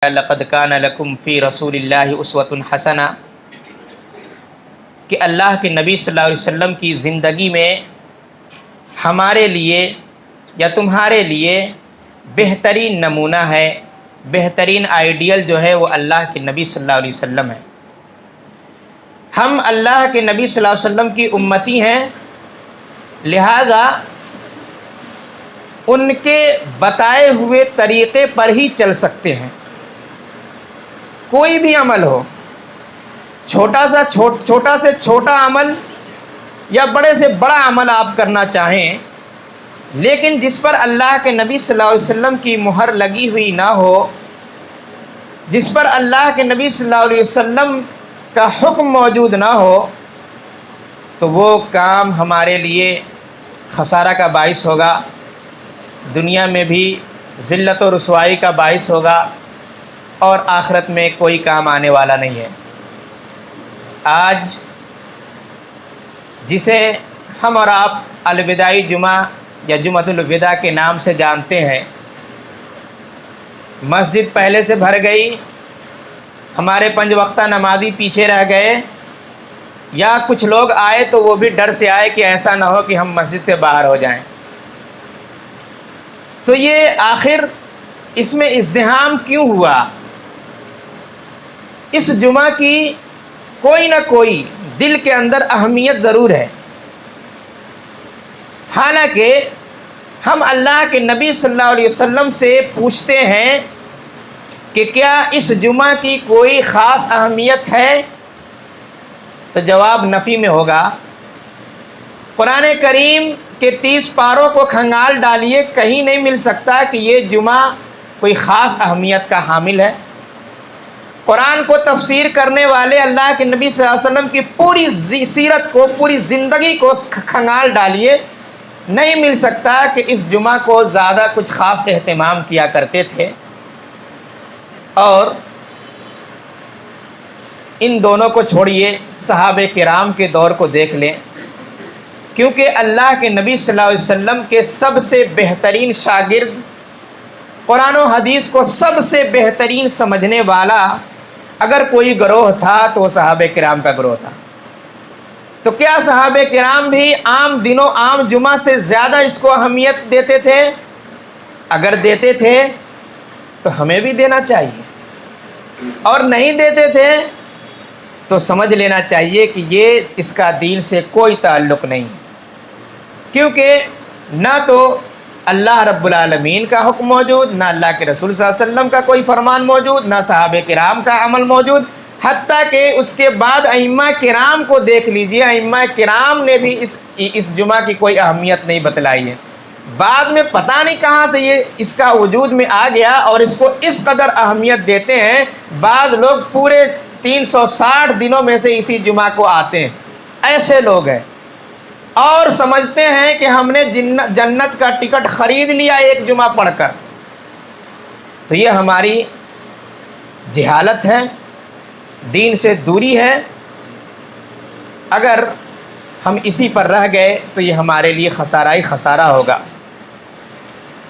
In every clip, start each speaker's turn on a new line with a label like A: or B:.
A: لقد کان لکم فی رسول اللہ اسوۃ حسنہ کہ اللہ کے نبی صلی اللہ علیہ وسلم کی زندگی میں ہمارے لیے یا تمہارے لیے بہترین نمونہ ہے، بہترین آئیڈیل جو ہے وہ اللہ کے نبی صلی اللہ علیہ وسلم ہے۔ ہم اللہ کے نبی صلی اللہ علیہ وسلم کی امتی ہیں، لہذا ان کے بتائے ہوئے طریقے پر ہی چل سکتے ہیں۔ کوئی بھی عمل ہو، چھوٹا سے چھوٹا عمل یا بڑے سے بڑا عمل آپ کرنا چاہیں، لیکن جس پر اللہ کے نبی صلی اللہ علیہ وسلم کی مہر لگی ہوئی نہ ہو، جس پر اللہ کے نبی صلی اللہ علیہ وسلم کا حکم موجود نہ ہو، تو وہ کام ہمارے لیے خسارہ کا باعث ہوگا، دنیا میں بھی ذلت و رسوائی کا باعث ہوگا، اور آخرت میں کوئی کام آنے والا نہیں ہے۔ آج جسے ہم اور آپ الوداعی جمعہ یا جمعۃ الوداع کے نام سے جانتے ہیں، مسجد پہلے سے بھر گئی، ہمارے 5 وقتہ نمازی پیچھے رہ گئے، یا کچھ لوگ آئے تو وہ بھی ڈر سے آئے کہ ایسا نہ ہو کہ ہم مسجد سے باہر ہو جائیں۔ تو یہ آخر اس میں ازدحام کیوں ہوا؟ اس جمعہ کی کوئی نہ کوئی دل کے اندر اہمیت ضرور ہے، حالانکہ ہم اللہ کے نبی صلی اللہ علیہ وسلم سے پوچھتے ہیں کہ کیا اس جمعہ کی کوئی خاص اہمیت ہے، تو جواب نفی میں ہوگا۔ قرآن کریم کے 30 پاروں کو کھنگال ڈالیے، کہیں نہیں مل سکتا کہ یہ جمعہ کوئی خاص اہمیت کا حامل ہے۔ قرآن کو تفسیر کرنے والے اللہ کے نبی صلی اللہ علیہ وسلم کی پوری سیرت کو، پوری زندگی کو کھنگال ڈالیے، نہیں مل سکتا کہ اس جمعہ کو زیادہ کچھ خاص اہتمام کیا کرتے تھے۔ اور ان دونوں کو چھوڑیے، صحابہ کرام کے دور کو دیکھ لیں، کیونکہ اللہ کے نبی صلی اللہ علیہ وسلم کے سب سے بہترین شاگرد، قرآن و حدیث کو سب سے بہترین سمجھنے والا اگر کوئی گروہ تھا تو وہ صحابہ کرام کا گروہ تھا۔ تو کیا صحابہ کرام بھی عام دنوں، عام جمعہ سے زیادہ اس کو اہمیت دیتے تھے؟ اگر دیتے تھے تو ہمیں بھی دینا چاہیے، اور نہیں دیتے تھے تو سمجھ لینا چاہیے کہ یہ اس کا دین سے کوئی تعلق نہیں، کیونکہ نہ تو اللہ رب العالمین کا حکم موجود، نہ اللہ کے رسول صلی اللہ علیہ وسلم کا کوئی فرمان موجود، نہ صحابہ کرام کا عمل موجود، حتیٰ کہ اس کے بعد ائمہ کرام کو دیکھ لیجئے، ائمہ کرام نے بھی اس جمعہ کی کوئی اہمیت نہیں بتلائی ہے۔ بعد میں پتہ نہیں کہاں سے یہ اس کا وجود میں آ گیا اور اس کو اس قدر اہمیت دیتے ہیں۔ بعض لوگ پورے 360 دنوں میں سے اسی جمعہ کو آتے ہیں، ایسے لوگ ہیں، اور سمجھتے ہیں کہ ہم نے جنت کا ٹکٹ خرید لیا ایک جمعہ پڑھ کر۔ تو یہ ہماری جہالت ہے، دین سے دوری ہے۔ اگر ہم اسی پر رہ گئے تو یہ ہمارے لیے خسارہ ہی خسارہ ہوگا۔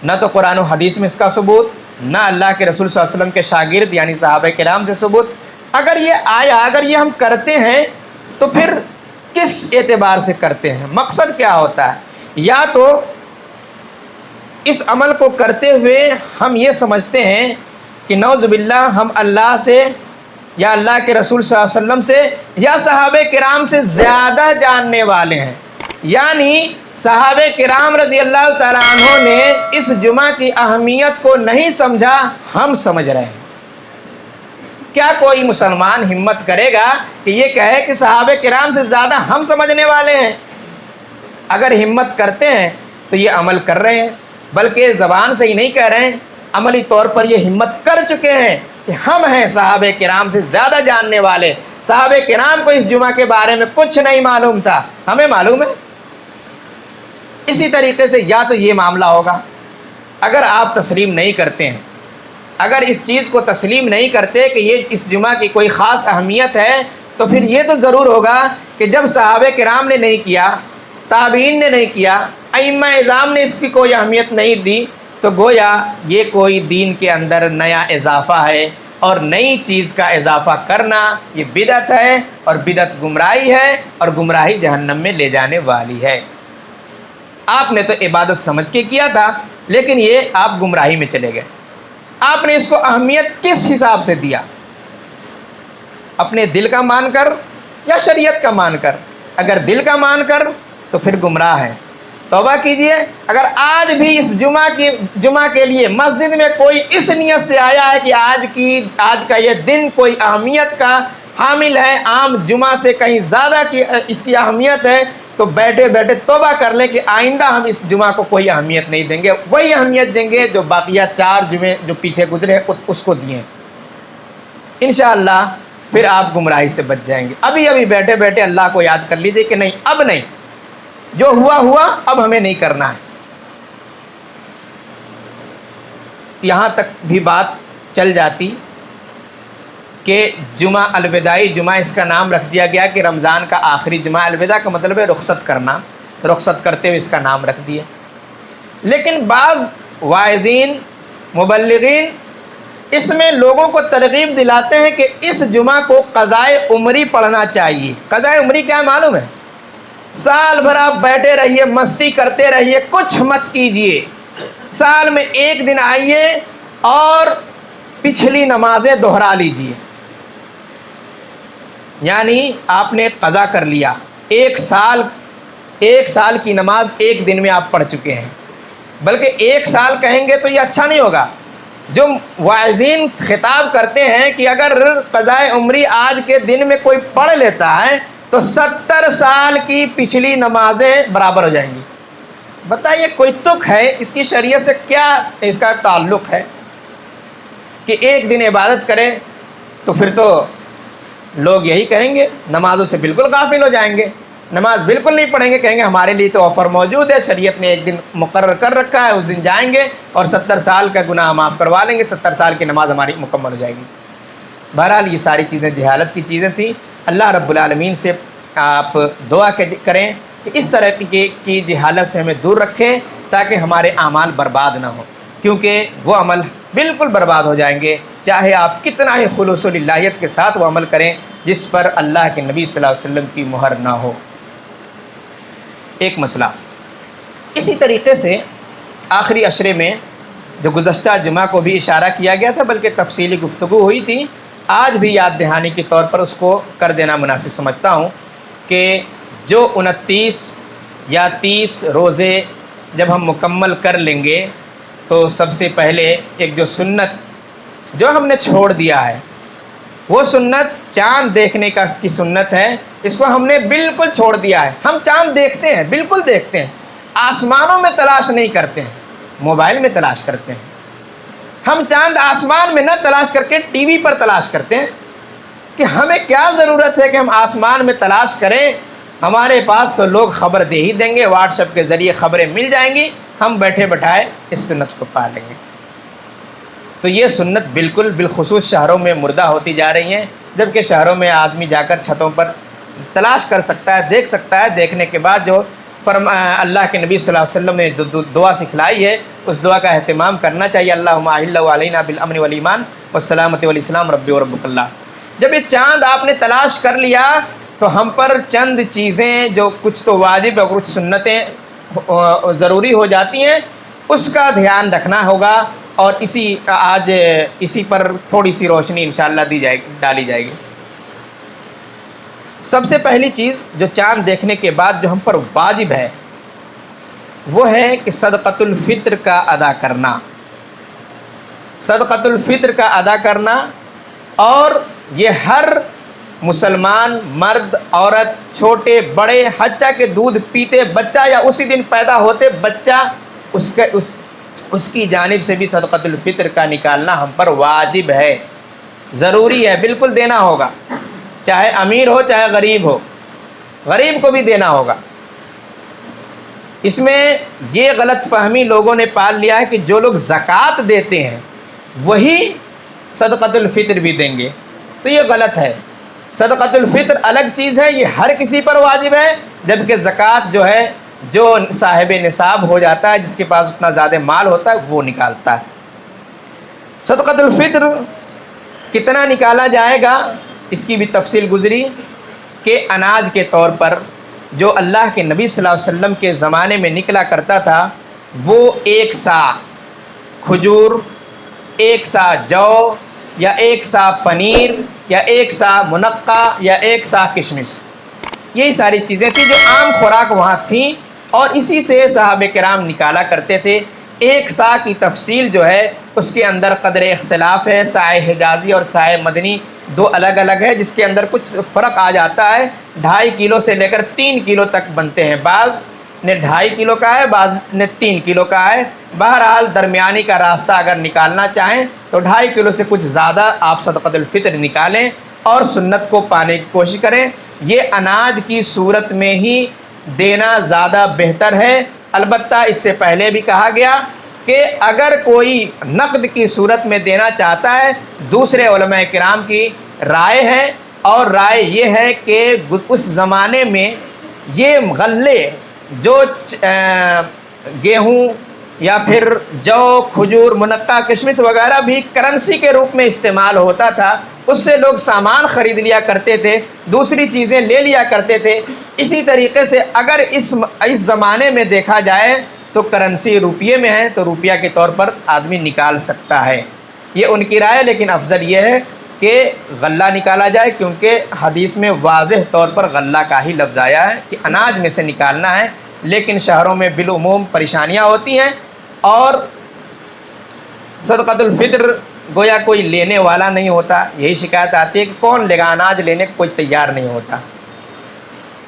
A: نہ تو قرآن و حدیث میں اس کا ثبوت، نہ اللہ کے رسول صلی اللہ علیہ وسلم کے شاگرد یعنی صحابہ کرام سے ثبوت۔ اگر یہ آیا، اگر یہ ہم کرتے ہیں تو پھر کس اعتبار سے کرتے ہیں؟ مقصد کیا ہوتا ہے؟ یا تو اس عمل کو کرتے ہوئے ہم یہ سمجھتے ہیں کہ نعوذ باللہ ہم اللہ سے یا اللہ کے رسول صلی اللہ علیہ وسلم سے یا صحابہ کرام سے زیادہ جاننے والے ہیں، یعنی صحابہ کرام رضی اللہ تعالیٰ عنہ نے اس جمعہ کی اہمیت کو نہیں سمجھا، ہم سمجھ رہے ہیں۔ کیا کوئی مسلمان ہمت کرے گا کہ یہ کہے کہ صحابہ کرام سے زیادہ ہم سمجھنے والے ہیں؟ اگر ہمت کرتے ہیں تو یہ عمل کر رہے ہیں، بلکہ زبان سے ہی نہیں کہہ رہے ہیں، عملی طور پر یہ ہمت کر چکے ہیں کہ ہم ہیں صحابہ کرام سے زیادہ جاننے والے۔ صحابہ کرام کو اس جمعہ کے بارے میں کچھ نہیں معلوم تھا، ہمیں معلوم ہے۔ اسی طریقے سے یا تو یہ معاملہ ہوگا، اگر آپ تسلیم نہیں کرتے ہیں، اگر اس چیز کو تسلیم نہیں کرتے کہ یہ اس جمعہ کی کوئی خاص اہمیت ہے، تو پھر یہ تو ضرور ہوگا کہ جب صحابہ کرام نے نہیں کیا، تابعین نے نہیں کیا، ائمہ اعظام نے اس کی کوئی اہمیت نہیں دی، تو گویا یہ کوئی دین کے اندر نیا اضافہ ہے، اور نئی چیز کا اضافہ کرنا یہ بدعت ہے، اور بدعت گمراہی ہے، اور گمراہی جہنم میں لے جانے والی ہے۔ آپ نے تو عبادت سمجھ کے کیا تھا، لیکن یہ آپ گمراہی میں چلے گئے۔ آپ نے اس کو اہمیت کس حساب سے دیا؟ اپنے دل کا مان کر یا شریعت کا مان کر؟ اگر دل کا مان کر تو پھر گمراہ ہے، توبہ کیجئے۔ اگر آج بھی اس جمعہ کے لیے مسجد میں کوئی اس نیت سے آیا ہے کہ آج کا یہ دن کوئی اہمیت کا حامل ہے، عام جمعہ سے کہیں زیادہ کی اس کی اہمیت ہے، تو بیٹھے بیٹھے توبہ کر لیں کہ آئندہ ہم اس جمعہ کو کوئی اہمیت نہیں دیں گے، وہی اہمیت دیں گے جو باقیہ 4 جمعے جو پیچھے گزرے اس کو دیے۔ انشاءاللہ پھر آپ گمراہی سے بچ جائیں گے۔ ابھی بیٹھے بیٹھے اللہ کو یاد کر لیجئے کہ نہیں، اب نہیں، جو ہوا اب ہمیں نہیں کرنا ہے۔ یہاں تک بھی بات چل جاتی کہ جمعہ الوداعی جمعہ اس کا نام رکھ دیا گیا کہ رمضان کا آخری جمعہ، الوداع کا مطلب ہے رخصت کرنا، رخصت کرتے ہوئے اس کا نام رکھ دیا۔ لیکن بعض واعظین، مبلغین اس میں لوگوں کو ترغیب دلاتے ہیں کہ اس جمعہ کو قضائے عمری پڑھنا چاہیے۔ قضائے عمری کیا معلوم ہے؟ سال بھر آپ بیٹھے رہیے، مستی کرتے رہیے، کچھ مت کیجئے، سال میں ایک دن آئیے اور پچھلی نمازیں دہرا لیجئے۔ یعنی آپ نے قضا کر لیا، ایک سال کی نماز ایک دن میں آپ پڑھ چکے ہیں، بلکہ ایک سال کہیں گے تو یہ اچھا نہیں ہوگا۔ جو واعظین خطاب کرتے ہیں کہ اگر قضائے عمری آج کے دن میں کوئی پڑھ لیتا ہے تو 70 سال کی پچھلی نمازیں برابر ہو جائیں گی۔ بتائیے کوئی تک ہے اس کی شریعت سے؟ کیا اس کا تعلق ہے کہ ایک دن عبادت کرے تو پھر تو لوگ یہی کہیں گے، نمازوں سے بالکل غافل ہو جائیں گے، نماز بالکل نہیں پڑھیں گے، کہیں گے ہمارے لیے تو آفر موجود ہے، شریعت نے ایک دن مقرر کر رکھا ہے، اس دن جائیں گے اور 70 سال کا گناہ معاف کروا لیں گے، 70 سال کی نماز ہماری مکمل ہو جائے گی۔ بہرحال یہ ساری چیزیں جہالت کی چیزیں تھیں۔ اللہ رب العالمین سے آپ دعا کریں کہ اس طرح کی جہالت سے ہمیں دور رکھیں تاکہ ہمارے اعمال برباد نہ ہوں، کیونکہ وہ عمل بالکل برباد ہو جائیں گے چاہے آپ کتنا ہی خلوص و للہیت کے ساتھ وہ عمل کریں جس پر اللہ کے نبی صلی اللہ علیہ وسلم کی مہر نہ ہو۔ ایک مسئلہ اسی طریقے سے آخری عشرے میں جو گزشتہ جمعہ کو بھی اشارہ کیا گیا تھا، بلکہ تفصیلی گفتگو ہوئی تھی، آج بھی یاد دہانی کے طور پر اس کو کر دینا مناسب سمجھتا ہوں کہ جو 29 یا 30 روزے جب ہم مکمل کر لیں گے تو سب سے پہلے ایک جو سنت جو ہم نے چھوڑ دیا ہے، وہ سنت چاند دیکھنے کی سنت ہے، اس کو ہم نے بالکل چھوڑ دیا ہے۔ ہم چاند دیکھتے ہیں، بالکل دیکھتے ہیں، آسمانوں میں تلاش نہیں کرتے ہیں، موبائل میں تلاش کرتے ہیں۔ ہم چاند آسمان میں نہ تلاش کر کے ٹی وی پر تلاش کرتے ہیں کہ ہمیں کیا ضرورت ہے کہ ہم آسمان میں تلاش کریں، ہمارے پاس تو لوگ خبر دے ہی دیں گے، واٹس ایپ کے ذریعے خبریں مل جائیں گی، ہم بیٹھے بٹھائے اس سنت کو پا لیں گے۔ تو یہ سنت بالکل بالخصوص شہروں میں مردہ ہوتی جا رہی ہیں، جبکہ شہروں میں آدمی جا کر چھتوں پر تلاش کر سکتا ہے، دیکھ سکتا ہے، دیکھنے کے بعد جو اللہ کے نبی صلی اللہ علیہ وسلم نے جو دعا سکھلائی ہے اس دعا کا اہتمام کرنا چاہیے۔ اللہم احل علینا بالامن والایمان والسلامۃ والاسلام ربی و ربک اللہ۔ جب یہ چاند آپ نے تلاش کر لیا تو ہم پر چند چیزیں جو کچھ تو واجب اور کچھ سنتیں ضروری ہو جاتی ہیں، اس کا دھیان رکھنا ہوگا، اور آج اسی پر تھوڑی سی روشنی انشاءاللہ ڈالی جائے گی۔ سب سے پہلی چیز جو چاند دیکھنے کے بعد جو ہم پر واجب ہے وہ ہے کہ صدقۃ الفطر کا ادا کرنا، صدقۃ الفطر کا ادا کرنا، اور یہ ہر مسلمان مرد عورت چھوٹے بڑے حتیٰ کہ دودھ پیتے بچہ یا اسی دن پیدا ہوتے بچہ اس کی جانب سے بھی صدقۃ الفطر کا نکالنا ہم پر واجب ہے، ضروری ہے، بالکل دینا ہوگا، چاہے امیر ہو چاہے غریب ہو، غریب کو بھی دینا ہوگا۔ اس میں یہ غلط فہمی لوگوں نے پال لیا ہے کہ جو لوگ زکوٰۃ دیتے ہیں وہی صدقۃ الفطر بھی دیں گے، تو یہ غلط ہے۔ صدقۃ الفطر الگ چیز ہے، یہ ہر کسی پر واجب ہے، جبکہ زکوٰۃ جو ہے جو صاحب نصاب ہو جاتا ہے، جس کے پاس اتنا زیادہ مال ہوتا ہے، وہ نکالتا ہے۔ صدقۃ الفطر کتنا نکالا جائے گا اس کی بھی تفصیل گزری کہ اناج کے طور پر جو اللہ کے نبی صلی اللہ علیہ وسلم کے زمانے میں نکلا کرتا تھا وہ 1 سا کھجور، 1 سا جو، یا 1 سا پنیر، یا 1 سا منقع، یا 1 سا کشمش، یہی ساری چیزیں تھیں جو عام خوراک وہاں تھیں، اور اسی سے صحابہ کرام نکالا کرتے تھے۔ 1 سا کی تفصیل جو ہے اس کے اندر قدر اختلاف ہے، سائے حجازی اور سائے مدنی 2 الگ الگ ہے، جس کے اندر کچھ فرق آ جاتا ہے۔ 2.5 کلو سے لے کر 3 کلو تک بنتے ہیں، بعض نے 2.5 کلو کا ہے، بعض نے 3 کلو کا ہے۔ بہرحال درمیانی کا راستہ اگر نکالنا چاہیں تو 2.5 کلو سے کچھ زیادہ آپ صدقۃ الفطر نکالیں اور سنت کو پانے کی کوشش کریں۔ یہ اناج کی صورت میں ہی دینا زیادہ بہتر ہے۔ البتہ اس سے پہلے بھی کہا گیا کہ اگر کوئی نقد کی صورت میں دینا چاہتا ہے، دوسرے علماء کرام کی رائے ہے، اور رائے یہ ہے کہ اس زمانے میں یہ غلے جو گیہوں یا پھر جو، کھجور، منقع، کشمش وغیرہ بھی کرنسی کے روپ میں استعمال ہوتا تھا، اس سے لوگ سامان خرید لیا کرتے تھے، دوسری چیزیں لے لیا کرتے تھے۔ اسی طریقے سے اگر اس زمانے میں دیکھا جائے تو کرنسی روپیے میں ہے، تو روپیہ کے طور پر آدمی نکال سکتا ہے۔ یہ ان کی رائے، لیکن افضل یہ ہے کہ غلہ نکالا جائے، کیونکہ حدیث میں واضح طور پر غلہ کا ہی لفظ آیا ہے کہ اناج میں سے نکالنا ہے۔ لیکن شہروں میں بالعموم پریشانیاں ہوتی ہیں، اور صدقۃ الفطر گویا کوئی لینے والا نہیں ہوتا، یہی شکایت آتی ہے کہ کون لے گا، اناج لینے کو کوئی تیار نہیں ہوتا۔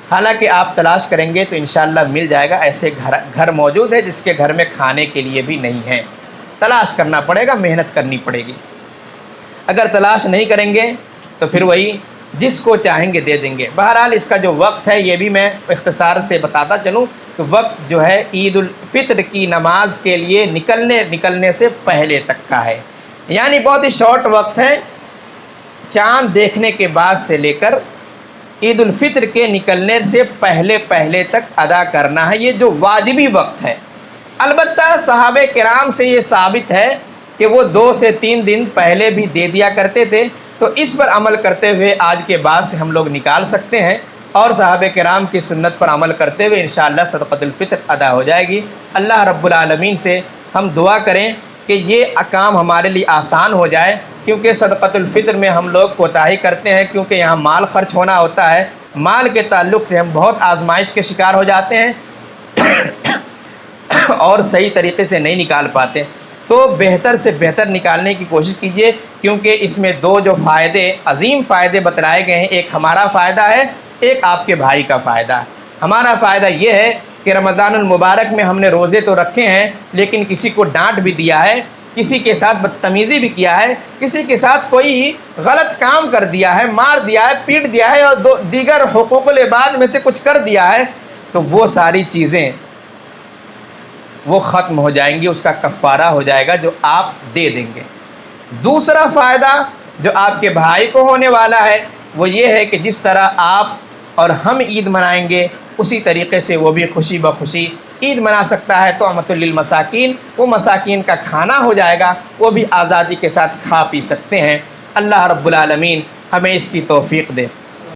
A: حالانکہ آپ تلاش کریں گے تو انشاءاللہ مل جائے گا۔ ایسے گھر موجود ہے جس کے گھر میں کھانے کے لیے بھی نہیں ہے، تلاش کرنا پڑے گا، محنت کرنی پڑے گی۔ اگر تلاش نہیں کریں گے تو پھر وہی جس کو چاہیں گے دے دیں گے۔ بہرحال اس کا جو وقت ہے یہ بھی میں اختصار سے بتاتا چلوں کہ وقت جو ہے عید الفطر کی نماز کے لیے نکلنے سے پہلے تک کا ہے، یعنی بہت ہی شارٹ وقت ہے۔ چاند دیکھنے کے بعد سے لے کر عید الفطر کے نکلنے سے پہلے تک ادا کرنا ہے، یہ جو واجبی وقت ہے۔ البتہ صحابہ کرام سے یہ ثابت ہے کہ وہ 2 سے 3 دن پہلے بھی دے دیا کرتے تھے، تو اس پر عمل کرتے ہوئے آج کے بعد سے ہم لوگ نکال سکتے ہیں، اور صحابہ کرام کی سنت پر عمل کرتے ہوئے انشاءاللہ صدقۃ الفطر ادا ہو جائے گی۔ اللہ رب العالمین سے ہم دعا کریں کہ یہ کام ہمارے لیے آسان ہو جائے، کیونکہ صدقۃ الفطر میں ہم لوگ کوتاہی کرتے ہیں، کیونکہ یہاں مال خرچ ہونا ہوتا ہے۔ مال کے تعلق سے ہم بہت آزمائش کے شکار ہو جاتے ہیں اور صحیح طریقے سے نہیں نکال پاتے۔ تو بہتر سے بہتر نکالنے کی کوشش کیجیے، کیونکہ اس میں 2 جو عظیم فائدے بتلائے گئے ہیں، ایک ہمارا فائدہ ہے، ایک آپ کے بھائی کا فائدہ ہے۔ ہمارا فائدہ یہ ہے کہ رمضان المبارک میں ہم نے روزے تو رکھے ہیں، لیکن کسی کو ڈانٹ بھی دیا ہے، کسی کے ساتھ بدتمیزی بھی کیا ہے، کسی کے ساتھ کوئی غلط کام کر دیا ہے، مار دیا ہے، پیٹ دیا ہے، اور دیگر حقوق العباد میں سے کچھ کر دیا ہے، تو وہ ساری چیزیں وہ ختم ہو جائیں گی، اس کا کفارہ ہو جائے گا جو آپ دے دیں گے۔ دوسرا فائدہ جو آپ کے بھائی کو ہونے والا ہے وہ یہ ہے کہ جس طرح آپ اور ہم عید منائیں گے، اسی طریقے سے وہ بھی خوشی بخوشی عید منا سکتا ہے۔ تُعْمَةٌ لِّلْمَسَاكِينَ، وہ مساکین کا کھانا ہو جائے گا، وہ بھی آزادی کے ساتھ کھا پی سکتے ہیں۔ اللہ رب العالمین ہمیں اس کی توفیق دے۔